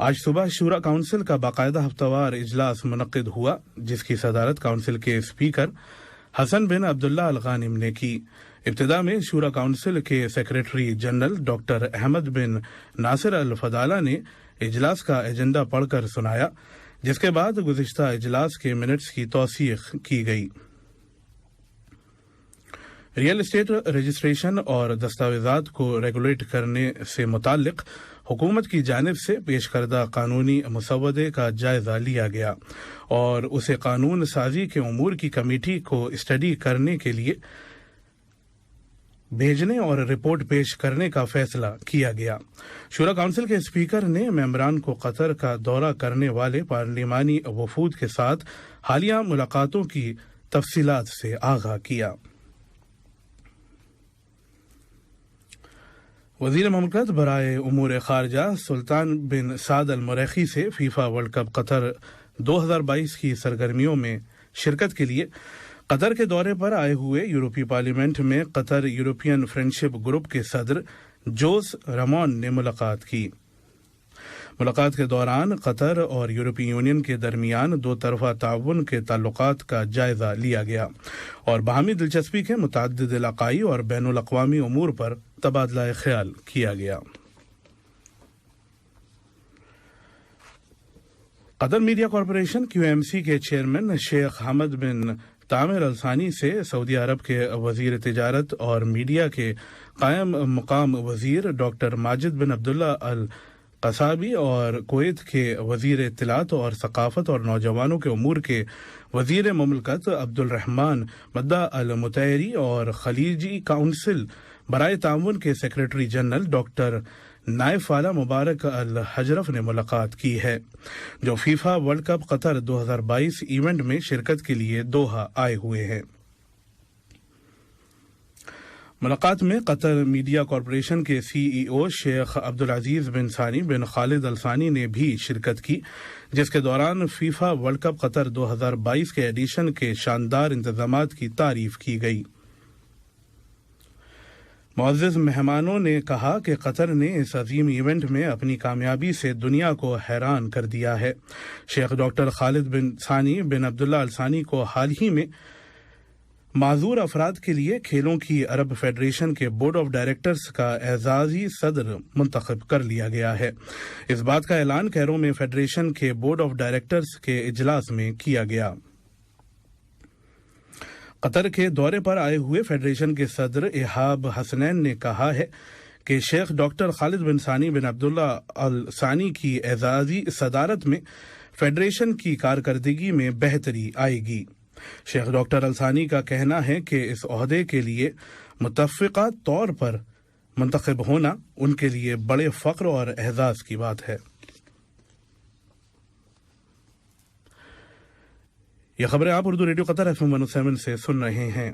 آج صبح شورا کونسل کا باقاعدہ ہفتہ وار اجلاس منعقد ہوا، جس کی صدارت کونسل کے اسپیکر حسن بن عبداللہ الغانم نے کی۔ ابتدا میں شورا کونسل کے سیکریٹری جنرل ڈاکٹر احمد بن ناصر الفضالہ نے اجلاس کا ایجنڈا پڑھ کر سنایا، جس کے بعد گزشتہ اجلاس کے منٹس کی توثیق کی گئی۔ ریئل اسٹیٹ رجسٹریشن اور دستاویزات کو ریگولیٹ کرنے سے متعلق حکومت کی جانب سے پیش کردہ قانونی مسودے کا جائزہ لیا گیا اور اسے قانون سازی کے امور کی کمیٹی کو اسٹڈی کرنے کے لیے بھیجنے اور رپورٹ پیش کرنے کا فیصلہ کیا گیا۔ شورا کونسل کے اسپیکر نے ممبران کو قطر کا دورہ کرنے والے پارلیمانی وفود کے ساتھ حالیہ ملاقاتوں کی تفصیلات سے آگاہ کیا۔ وزیر مملکت برائے امور خارجہ سلطان بن سعد المریخی سے فیفا ورلڈ کپ قطر 2022 کی سرگرمیوں میں شرکت کے لیے قطر کے دورے پر آئے ہوئے یورپی پارلیمنٹ میں قطر یورپین فرینڈشپ گروپ کے صدر جوز رامون نے ملاقات کی۔ ملاقات کے دوران قطر اور یورپی یونین کے درمیان دو طرفہ تعاون کے تعلقات کا جائزہ لیا گیا اور باہمی دلچسپی کے متعدد علاقائی اور بین الاقوامی امور پر تبادلہ خیال کیا گیا۔ قطر میڈیا کارپوریشن QMC کے چیئرمین شیخ حمد بن تامر الثانی سے سعودی عرب کے وزیر تجارت اور میڈیا کے قائم مقام وزیر ڈاکٹر ماجد بن عبداللہ القصابی اور کویت کے وزیر اطلاعات اور ثقافت اور نوجوانوں کے امور کے وزیر مملکت عبد الرحمن مدہ المطیری اور خلیجی کونسل برائے تعاون کے سیکریٹری جنرل ڈاکٹر نائف والا مبارک الحجرف نے ملاقات کی ہے، جو فیفا ورلڈ کپ قطر 2022 ایونٹ میں شرکت کے لیے دوحہ آئے ہوئے ہیں۔ ملاقات میں قطر میڈیا کارپوریشن کے CEO شیخ عبدالعزیز بن ثانی بن خالد الثانی نے بھی شرکت کی، جس کے دوران فیفا ورلڈ کپ قطر 2022 کے ایڈیشن کے شاندار انتظامات کی تعریف کی گئی۔ معزز مہمانوں نے کہا کہ قطر نے اس عظیم ایونٹ میں اپنی کامیابی سے دنیا کو حیران کر دیا ہے۔ شیخ ڈاکٹر خالد بن ثانی بن عبداللہ الثانی کو حال ہی میں معذور افراد کے لیے کھیلوں کی عرب فیڈریشن کے بورڈ آف ڈائریکٹرز کا اعزازی صدر منتخب کر لیا گیا ہے۔ اس بات کا اعلان کیرو میں فیڈریشن کے بورڈ آف ڈائریکٹرز کے اجلاس میں کیا گیا۔ قطر کے دورے پر آئے ہوئے فیڈریشن کے صدر ایہاب حسنین نے کہا ہے کہ شیخ ڈاکٹر خالد بن ثانی بن عبداللہ الثانی کی اعزازی صدارت میں فیڈریشن کی کارکردگی میں بہتری آئے گی۔ شیخ ڈاکٹر الثانی کا کہنا ہے کہ اس عہدے کے لیے متفقہ طور پر منتخب ہونا ان کے لیے بڑے فخر اور اعزاز کی بات ہے۔ یہ خبریں آپ اردو ریڈیو قطر FM 107 سے سن رہے ہیں۔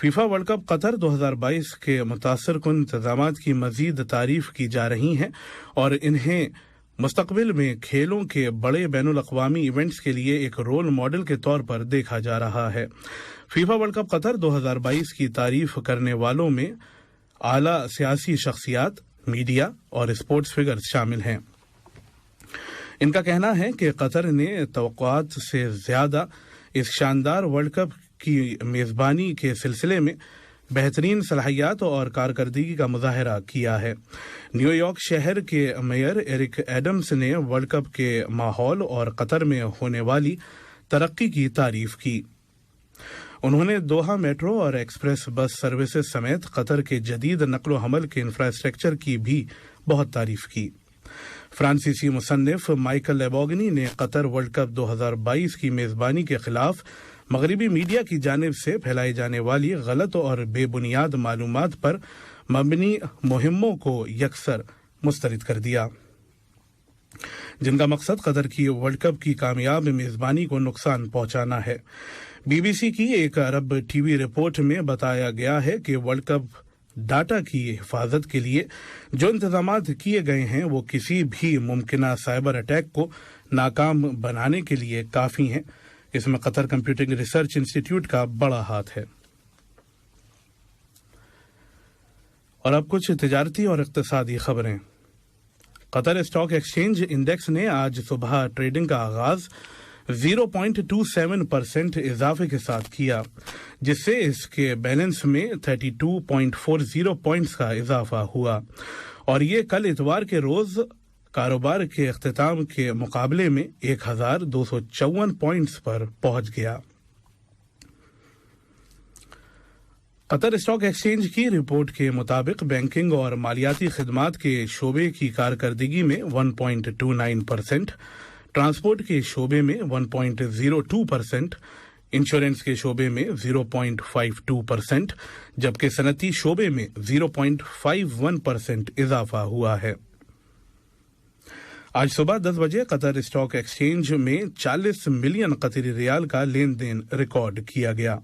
فیفا ورلڈ کپ قطر 2022 کے متاثر کن انتظامات کی مزید تعریف کی جا رہی ہیں اور انہیں مستقبل میں کھیلوں کے بڑے بین الاقوامی ایونٹس کے لیے ایک رول ماڈل کے طور پر دیکھا جا رہا ہے۔ فیفا ورلڈ کپ قطر 2022 کی تعریف کرنے والوں میں اعلیٰ سیاسی شخصیات، میڈیا اور اسپورٹس فگرز شامل ہیں۔ ان کا کہنا ہے کہ قطر نے توقعات سے زیادہ اس شاندار ورلڈ کپ کی میزبانی کے سلسلے میں بہترین صلاحیات اور کارکردگی کا مظاہرہ کیا ہے۔ نیو یارک شہر کے میئر ایرک ایڈمز نے ورلڈ کپ کے ماحول اور قطر میں ہونے والی ترقی کی تعریف کی۔ انہوں نے دوحہ میٹرو اور ایکسپریس بس سروسز سمیت قطر کے جدید نقل و حمل کے انفراسٹرکچر کی بھی بہت تعریف کی۔ فرانسیسی مصنف مائیکل لیبوگنی نے قطر ورلڈ کپ 2022 کی میزبانی کے خلاف مغربی میڈیا کی جانب سے پھیلائی جانے والی غلط اور بے بنیاد معلومات پر مبنی مہموں کو یکسر مسترد کر دیا، جن کا مقصد قطر کی ورلڈ کپ کی کامیاب میزبانی کو نقصان پہنچانا ہے۔ BBC کی ایک عرب ٹی وی رپورٹ میں بتایا گیا ہے کہ ورلڈ کپ ڈاٹا کی حفاظت کے لیے جو انتظامات کیے گئے ہیں وہ کسی بھی ممکنہ سائبر اٹیک کو ناکام بنانے کے لیے کافی ہیں۔ اس میں قطر کمپیوٹنگ ریسرچ انسٹی ٹیوٹ کا بڑا ہاتھ ہے۔ اور اب کچھ تجارتی اور اقتصادی خبریں۔ قطر اسٹاک ایکسچینج انڈیکس نے آج صبح ٹریڈنگ کا آغاز 0.27% اضافے کے ساتھ کیا، جس سے اس کے بیلنس میں 32.40 پوائنٹس کا اضافہ ہوا، اور یہ کل اتوار کے روز کاروبار کے اختتام کے مقابلے میں 1254 پوائنٹس پر پہنچ گیا۔ قطر اسٹاک ایکسچینج کی رپورٹ کے مطابق بینکنگ اور مالیاتی خدمات کے شعبے کی کارکردگی میں 1.29%، ٹرانسپورٹ کے شعبے میں 1.02%، انشورنس کے شعبے میں 0.52%، جبکہ صنعتی شعبے میں 0.51% اضافہ ہوا ہے۔ آج صبح 10 بجے قطر اسٹاک ایکسچینج میں 40 ملین قطری ریال کا لین دین ریکارڈ کیا گیا۔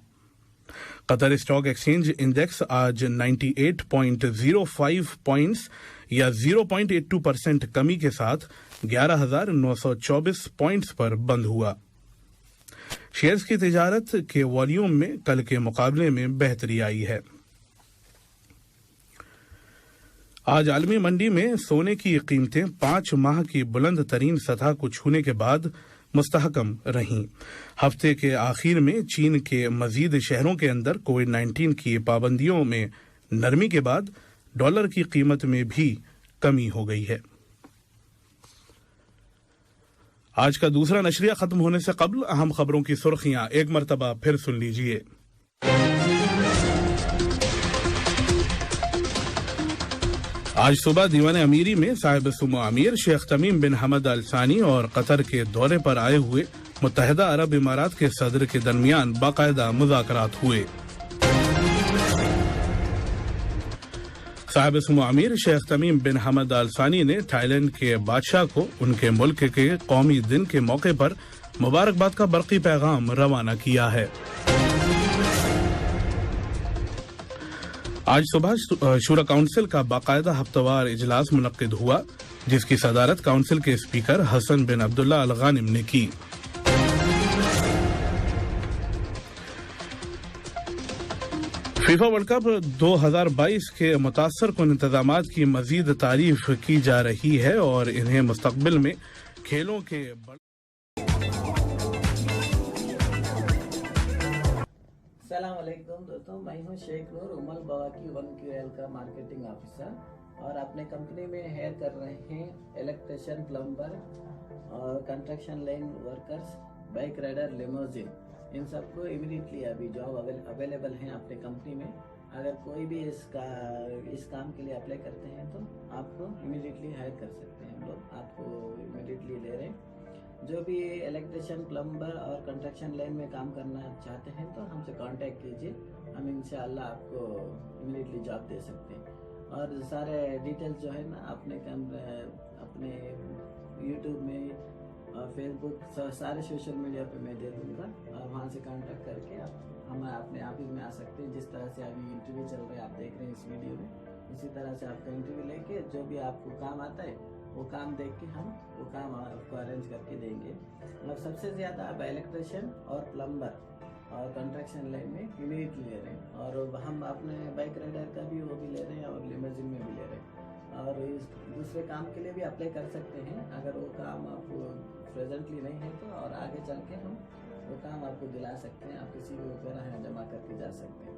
قطر اسٹاک ایکسچینج انڈیکس آج 98.05 پوائنٹس یا 0.82% کمی کے ساتھ 11,924 پوائنٹس پر بند ہوا۔ شیئرز کی تجارت کے والیوم میں کل کے مقابلے میں بہتری آئی ہے۔ آج عالمی منڈی میں سونے کی قیمتیں 5 ماہ کی بلند ترین سطح کو چھونے کے بعد مستحکم رہیں۔ ہفتے کے آخر میں چین کے مزید شہروں کے اندر کووڈ-19 کی پابندیوں میں نرمی کے بعد ڈالر کی قیمت میں بھی کمی ہو گئی ہے۔ آج کا دوسرا نشریہ ختم ہونے سے قبل اہم خبروں کی سرخیاں ایک مرتبہ پھر سن لیجیے۔ آج صبح دیوان امیری میں صاحب سمو امیر شیخ تمیم بن حمد ال ثانی اور قطر کے دورے پر آئے ہوئے متحدہ عرب امارات کے صدر کے درمیان باقاعدہ مذاکرات ہوئے۔ صاحب سمو امیر شیخ تمیم بن حمد ال ثانی نے تھائی لینڈ کے بادشاہ کو ان کے ملک کے قومی دن کے موقع پر مبارکباد کا برقی پیغام روانہ کیا ہے۔ آج صبح شورا کونسل کا باقاعدہ ہفتہ وار اجلاس منعقد ہوا، جس کی صدارت کونسل کے اسپیکر حسن بن عبداللہ الغانم نے کی۔ فیفا ورلڈ کپ 2022 کے متاثر کن انتظامات کی مزید تعریف کی جا رہی ہے اور انہیں مستقبل میں کھیلوں کے السلام علیکم دوستوں، میں ہوں شیخ نور امل بواکی 1QL کا مارکیٹنگ آفیسر، اور اپنے کمپنی میں ہائر کر رہے ہیں الیکٹریشین، پلمبر اور construction line workers, bike rider, limousine, ان سب کو امیڈیٹلی ابھی جاب اویلیبل ہیں اپنے کمپنی میں۔ اگر کوئی بھی اس کام کے لیے اپلائی کرتے ہیں تو آپ کو امیڈیٹلی ہائر کر سکتے ہیں، ہم لوگ آپ کو امیڈیٹلی لے رہے ہیں۔ جو بھی الیکٹریشین، پلمبر اور کنسٹرکشن لائن میں کام کرنا چاہتے ہیں تو ہم سے کانٹیکٹ کیجیے، ہم انشاءاللہ آپ کو امیڈیٹلی جاب دے سکتے ہیں۔ اور سارے ڈیٹیلز جو ہے نا اپنے یوٹیوب میں اور فیس بک، سارے سوشل میڈیا پہ میں دے دوں گا، اور وہاں سے کانٹیکٹ کر کے ہم اپنے آفس میں آ سکتے ہیں۔ جس طرح سے ابھی انٹرویو چل رہا ہے آپ دیکھ رہے ہیں اس ویڈیو میں، اسی طرح سے آپ کا انٹرویو لے کے جو بھی آپ کو کام آتا ہے وہ کام دیکھ کے ہم وہ کام آپ کو ارینج کر کے دیں گے۔ اور سب سے زیادہ آپ الیکٹریشین اور پلمبر اور کنسٹرکشن لائن میں امیڈیٹلی لے رہے ہیں، اور ہم اپنے بائک رائڈر کا بھی وہ بھی لے رہے ہیں اور لیموزین میں بھی لے رہے ہیں، اور اس دوسرے کام کے لیے بھی اپلائی کر سکتے ہیں اگر وہ کام آپ کو پریزنٹلی نہیں ہے تو، اور آگے چل کے ہم وہ کام آپ کو دلا سکتے ہیں، آپ کسی کو جمع کر کے جا سکتے ہیں۔